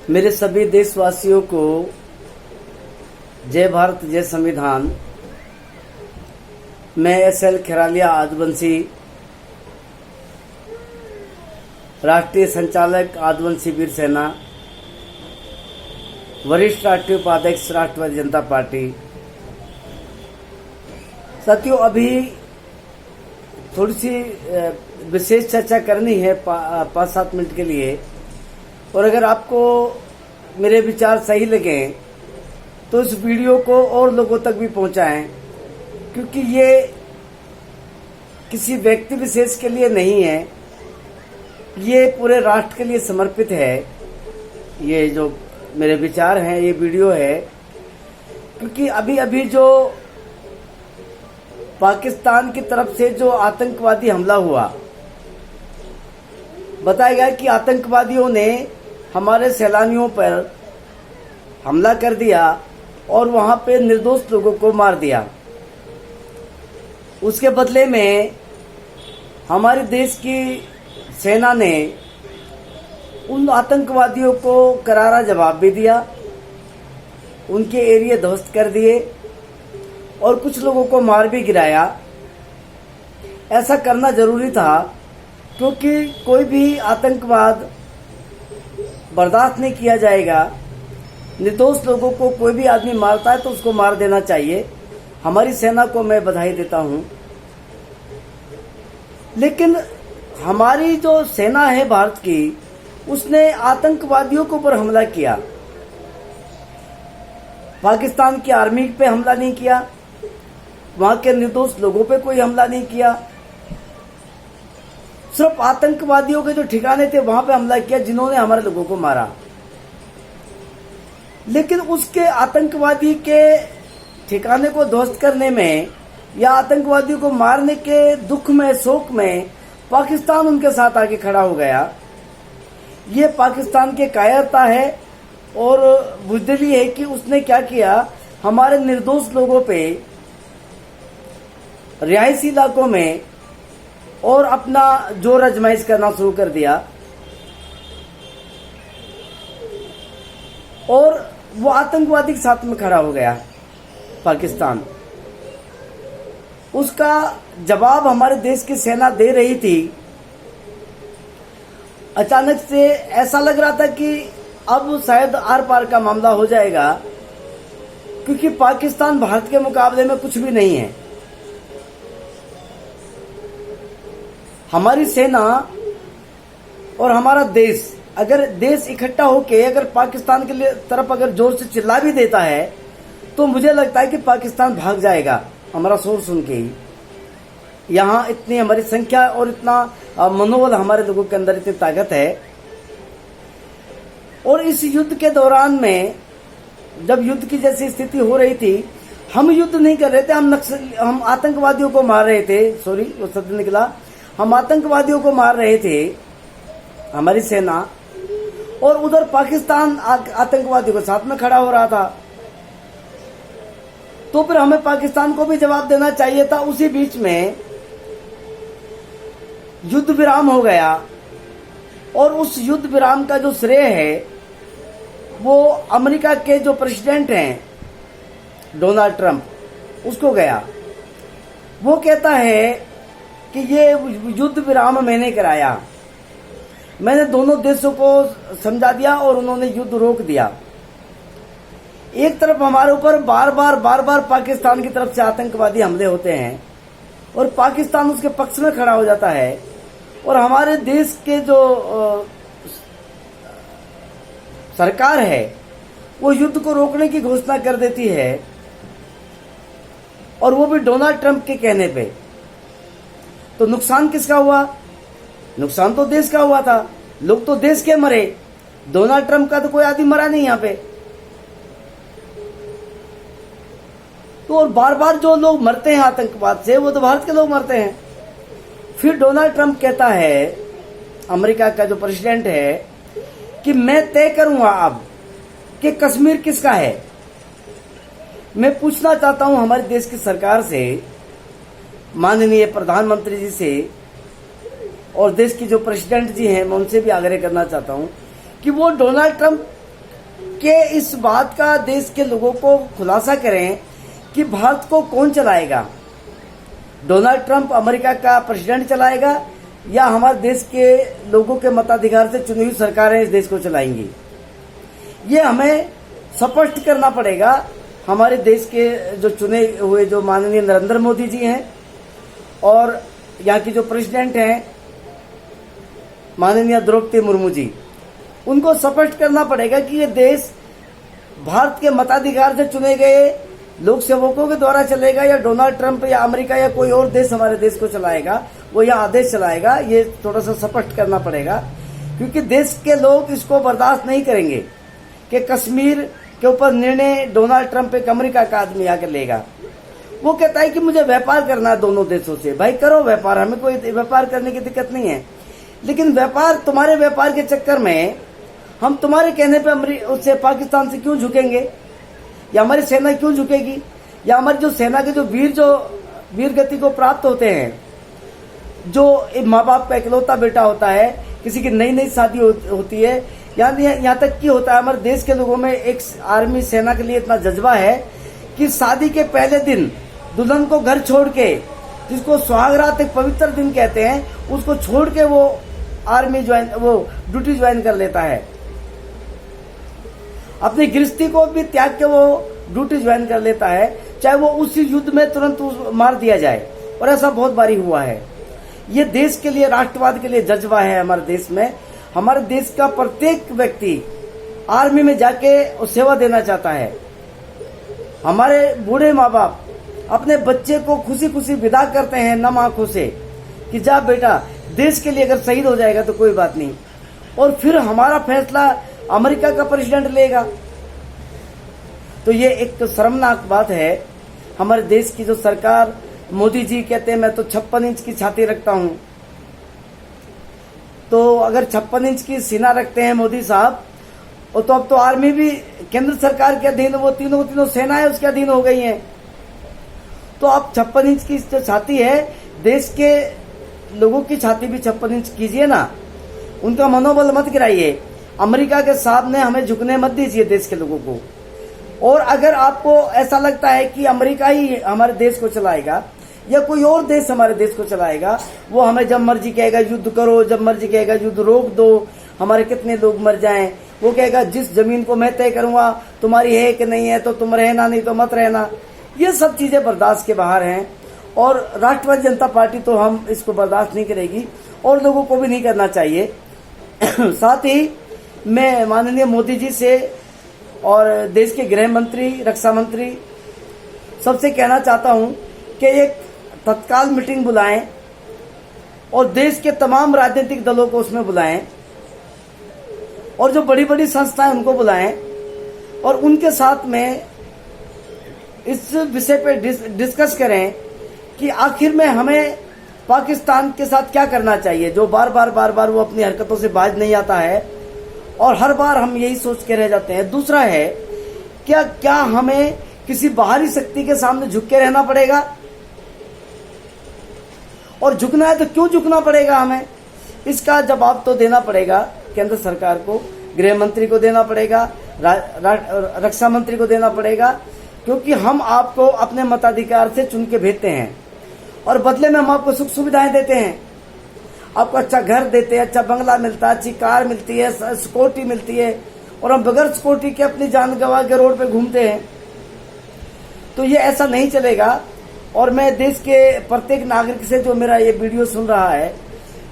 मेरे सभी देशवासियों को जय भारत जय संविधान। मैं SL खेरालिया आदिवासी राष्ट्रीय संचालक आदिवासी वीर सेना, वरिष्ठ राष्ट्रीय उपाध्यक्ष राष्ट्रवादी जनता पार्टी। साथियों, अभी थोड़ी सी विशेष चर्चा करनी है 5-7 मिनट के लिए, और अगर आपको मेरे विचार सही लगे तो इस वीडियो को और लोगों तक भी पहुंचाएं, क्योंकि ये किसी व्यक्ति विशेष के लिए नहीं है, ये पूरे राष्ट्र के लिए समर्पित है। ये जो मेरे विचार हैं, ये वीडियो है, क्योंकि अभी अभी जो पाकिस्तान की तरफ से जो आतंकवादी हमला हुआ, बताया गया कि आतंकवादियों ने हमारे सैलानियों पर हमला कर दिया और वहां पे निर्दोष लोगों को मार दिया। उसके बदले में हमारे देश की सेना ने उन आतंकवादियों को करारा जवाब भी दिया, उनके एरिया ध्वस्त कर दिए और कुछ लोगों को मार भी गिराया। ऐसा करना जरूरी था, क्योंकि कोई भी आतंकवाद बर्दाश्त नहीं किया जाएगा। निर्दोष लोगों को कोई भी आदमी मारता है तो उसको मार देना चाहिए। हमारी सेना को मैं बधाई देता हूं। लेकिन हमारी जो सेना है भारत की, उसने आतंकवादियों के ऊपर हमला किया। पाकिस्तान की आर्मी पे हमला नहीं किया, वहां के निर्दोष लोगों पे कोई हमला नहीं किया। सिर्फ आतंकवादियों के जो ठिकाने थे वहां पे हमला किया, जिन्होंने हमारे लोगों को मारा। लेकिन उसके आतंकवादी के ठिकाने को ध्वस्त करने में या आतंकवादियों को मारने के दुख में, शोक में पाकिस्तान उनके साथ आके खड़ा हो गया। ये पाकिस्तान की कायरता है और बुज़दिली है कि उसने क्या किया, हमारे निर्दोष लोगों पे रिहायशी इलाकों में और अपना जोर आजमाइश करना शुरू कर दिया। और वो आतंकवादी के साथ में खड़ा हो गया पाकिस्तान। उसका जवाब हमारे देश की सेना दे रही थी। अचानक से ऐसा लग रहा था कि अब शायद आर पार का मामला हो जाएगा, क्योंकि पाकिस्तान भारत के मुकाबले में कुछ भी नहीं है। हमारी सेना और हमारा देश, अगर देश इकट्ठा होके अगर पाकिस्तान के लिए तरफ अगर जोर से चिल्ला भी देता है तो मुझे लगता है कि पाकिस्तान भाग जाएगा हमारा शोर सुन के ही। यहाँ इतनी हमारी संख्या और इतना मनोबल हमारे लोगों के अंदर, इतनी ताकत है। और इस युद्ध के दौरान में जब युद्ध की जैसी स्थिति हो रही थी, हम युद्ध नहीं कर रहे थे, हम आतंकवादियों को मार रहे थे। सॉरी, वो शब्द निकला। हम आतंकवादियों को मार रहे थे, हमारी सेना, और उधर पाकिस्तान आतंकवादियों के साथ में खड़ा हो रहा था। तो फिर हमें पाकिस्तान को भी जवाब देना चाहिए था। उसी बीच में युद्ध विराम हो गया, और उस युद्ध विराम का जो श्रेय है वो अमेरिका के जो प्रेसिडेंट हैं डोनाल्ड ट्रंप, उसको गया। वो कहता है कि ये युद्ध विराम मैंने कराया, मैंने दोनों देशों को समझा दिया और उन्होंने युद्ध रोक दिया। एक तरफ हमारे ऊपर बार बार पाकिस्तान की तरफ से आतंकवादी हमले होते हैं और पाकिस्तान उसके पक्ष में खड़ा हो जाता है, और हमारे देश के जो सरकार है वो युद्ध को रोकने की घोषणा कर देती है, और वो भी डोनाल्ड ट्रंप के कहने पे। तो नुकसान किसका हुआ? नुकसान तो देश का हुआ था। लोग तो देश के मरे, डोनाल्ड ट्रंप का तो कोई आदमी मरा नहीं यहाँ पे। तो और बार बार जो लोग मरते हैं आतंकवाद से, वो तो भारत के लोग मरते हैं। फिर डोनाल्ड ट्रंप कहता है, अमेरिका का जो प्रेसिडेंट है, कि मैं तय करूंगा अब कि कश्मीर किसका है। मैं पूछना चाहता हूं हमारे देश की सरकार से, माननीय प्रधानमंत्री जी से, और देश की जो प्रेसिडेंट जी हैं, मैं उनसे भी आग्रह करना चाहता हूं कि वो डोनाल्ड ट्रंप कि इस बात का देश के लोगों को खुलासा करें कि भारत को कौन चलाएगा। डोनाल्ड ट्रंप अमेरिका का प्रेसिडेंट चलाएगा या हमारे देश के लोगों के मताधिकार से चुनी हुई सरकारें इस देश को चलाएंगी। ये हमें स्पष्ट करना पड़ेगा। हमारे देश के जो चुने हुए जो माननीय नरेंद्र मोदी जी हैं और यहाँ की जो प्रेसिडेंट हैं माननीय द्रौपदी मुर्मू जी, उनको स्पष्ट करना पड़ेगा कि ये देश भारत के मताधिकार से चुने गए लोक सेवकों के द्वारा चलेगा या डोनाल्ड ट्रंप या अमेरिका या कोई और देश हमारे देश को चलाएगा, वो यह आदेश चलाएगा। ये थोड़ा सा स्पष्ट करना पड़ेगा, क्योंकि देश के लोग इसको बर्दाश्त नहीं करेंगे कि कश्मीर के ऊपर निर्णय डोनाल्ड ट्रंप एक अमेरिका का आदमी आकर लेगा। वो कहता है कि मुझे व्यापार करना है दोनों देशों से। भाई करो व्यापार, हमें कोई व्यापार करने की दिक्कत नहीं है, लेकिन व्यापार, तुम्हारे व्यापार के चक्कर में हम तुम्हारे कहने पे उससे पाकिस्तान से क्यों झुकेंगे, या हमारी सेना क्यों झुकेगी, या हमारी जो सेना के जो वीर गति को प्राप्त होते हैं, जो माँ बाप का इकलौता बेटा होता है, किसी की नई नई शादी होती है, यहाँ तक कि होता है हमारे देश के लोगों में एक आर्मी सेना के लिए इतना जज्बा है कि शादी के पहले दिन दुल्हन को घर छोड़ के, जिसको सुहागरात एक पवित्र दिन कहते हैं, उसको छोड़ के वो आर्मी ड्यूटी ज्वाइन कर लेता है। अपनी गृहस्थी को भी त्याग के वो ड्यूटी ज्वाइन कर लेता है, चाहे वो उसी युद्ध में तुरंत मार दिया जाए। और ऐसा बहुत बारी हुआ है। ये देश के लिए, राष्ट्रवाद के लिए जज्बा है हमारे देश में। हमारे देश का प्रत्येक व्यक्ति आर्मी में जाके सेवा देना चाहता है। हमारे बूढ़े माँ बाप अपने बच्चे को खुशी खुशी विदा करते हैं नम आंखों से कि जा बेटा, देश के लिए अगर शहीद हो जाएगा तो कोई बात नहीं। और फिर हमारा फैसला अमेरिका का प्रेसिडेंट लेगा। तो ये एक तो शर्मनाक बात है। हमारे देश की जो सरकार, मोदी जी कहते हैं मैं तो 56 इंच की छाती रखता हूं। तो अगर 56 इंच की सीना रखते हैं मोदी साहब, और तो अब तो आर्मी भी केंद्र सरकार के अधीन, वो तीनों सेनाएं उसके अधीन हो गई हैं। तो अब 56 इंच की जो छाती है, देश के लोगों की छाती भी 56 इंच कीजिए ना, उनका मनोबल मत गिराइए। अमेरिका के सामने हमें झुकने मत दीजिए देश के लोगों को। और अगर आपको ऐसा लगता है कि अमेरिका ही हमारे देश को चलाएगा या कोई और देश हमारे देश को चलाएगा, वो हमें जब मर्जी कहेगा युद्ध करो, जब मर्जी कहेगा युद्ध रोक दो, हमारे कितने लोग मर जाएं, वो कहेगा जिस जमीन को मैं तय करूंगा तुम्हारी है कि नहीं है, तो तुम रहना नहीं तो मत रहना, ये सब चीजें बर्दाश्त के बाहर हैं। और राष्ट्रवादी जनता पार्टी तो हम इसको बर्दाश्त नहीं करेगी और लोगों को भी नहीं करना चाहिए। साथ ही मैं माननीय मोदी जी से और देश के गृह मंत्री, रक्षा मंत्री सबसे कहना चाहता हूं कि एक तत्काल मीटिंग बुलाएं और देश के तमाम राजनीतिक दलों को उसमें बुलाएं और जो बड़ी बड़ी संस्थाएं उनको बुलाएं और उनके साथ में इस विषय पे डिस्कस करें कि आखिर में हमें पाकिस्तान के साथ क्या करना चाहिए, जो बार बार वो अपनी हरकतों से बाज नहीं आता है और हर बार हम यही सोच के रह जाते हैं। दूसरा है, क्या हमें किसी बाहरी शक्ति के सामने झुक के रहना पड़ेगा, और झुकना है तो क्यों झुकना पड़ेगा हमें, इसका जवाब तो देना पड़ेगा केंद्र सरकार को, गृह मंत्री को देना पड़ेगा, रक्षा मंत्री को देना पड़ेगा, क्योंकि हम आपको अपने मताधिकार से चुन के भेजते हैं और बदले में हम आपको सुख सुविधाएं देते हैं। आपको अच्छा घर देते हैं, अच्छा बंगला मिलता है, अच्छी कार मिलती है, सिक्योरिटी मिलती है, और हम बगैर सिक्योरिटी के अपनी जान गंवा के रोड पे घूमते हैं। तो ये ऐसा नहीं चलेगा। और मैं देश के प्रत्येक नागरिक से जो मेरा ये वीडियो सुन रहा है,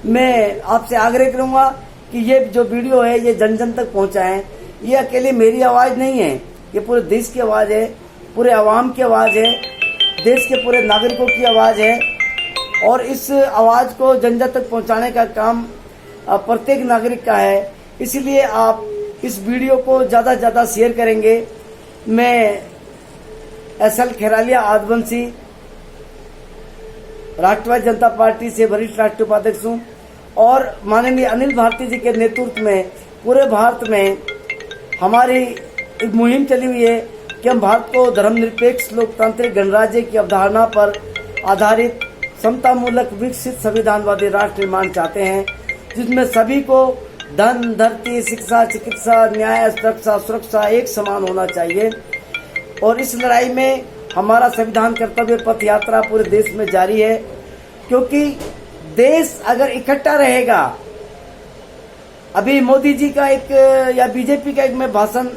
मैं आपसे आग्रह करूंगा कि ये जो वीडियो है ये जन जन तक पहुंचाएं। ये अकेले मेरी आवाज नहीं है, ये पूरे देश की आवाज है, पूरे आवाम की आवाज है, देश के पूरे नागरिकों की आवाज है। और इस आवाज को जन जन तक पहुंचाने का काम प्रत्येक नागरिक का है। इसलिए आप इस वीडियो को ज्यादा से ज्यादा शेयर करेंगे। मैं एसएल खेरालिया आदिवंशी, राष्ट्रवादी जनता पार्टी से वरिष्ठ राष्ट्रीय उपाध्यक्ष हूँ और माननीय अनिल भारती जी के नेतृत्व में पूरे भारत में हमारी एक मुहिम चली हुई है कि हम भारत को धर्मनिरपेक्ष लोकतांत्रिक गणराज्य की अवधारणा पर आधारित समतामूलक विकसित संविधानवादी राष्ट्र निर्माण चाहते हैं, जिसमें सभी को धन, धरती, शिक्षा, चिकित्सा, न्याय, सुरक्षा एक समान होना चाहिए। और इस लड़ाई में हमारा संविधान कर्तव्य पथ यात्रा पूरे देश में जारी है, क्योंकि देश अगर इकट्ठा रहेगा, अभी मोदी जी का एक या बीजेपी का एक मैं भाषण,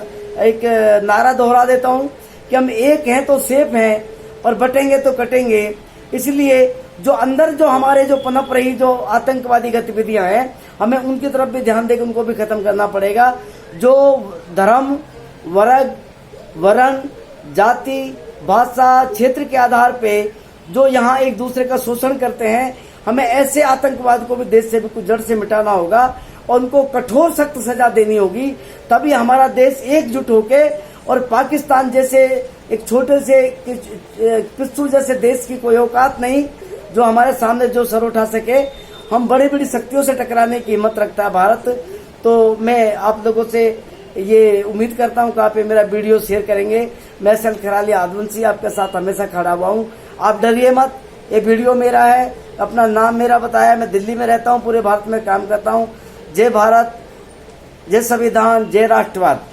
एक नारा दोहरा देता हूं कि हम एक हैं तो सेफ हैं और बटेंगे तो कटेंगे। इसलिए जो अंदर जो हमारे जो पनप रही जो आतंकवादी गतिविधियां हैं, हमें उनकी तरफ भी ध्यान देकर उनको भी खत्म करना पड़ेगा। जो धर्म, वर्ग, वर्ण, जाति, भाषा, क्षेत्र के आधार पे जो यहाँ एक दूसरे का शोषण करते हैं, हमें ऐसे आतंकवाद को भी देश से भी कुछ जड़ से मिटाना होगा और उनको कठोर सख्त सजा देनी होगी। तभी हमारा देश एकजुट होके, और पाकिस्तान जैसे एक छोटे से पिस्सू जैसे देश की कोई औकात नहीं जो हमारे सामने जो सर उठा सके। हम बड़ी बड़ी शक्तियों से टकराने की हिम्मत रखता है भारत। तो मैं आप लोगों से ये उम्मीद करता हूं कि आप ये मेरा वीडियो शेयर करेंगे। मैं सल खराली आदिवासी आपके साथ हमेशा खड़ा हुआ हूं, आप डरिए मत। ये वीडियो मेरा है, अपना नाम मेरा बताया, मैं दिल्ली में रहता हूं, पूरे भारत में काम करता हूं। जय भारत, जय संविधान, जय राष्ट्रवाद।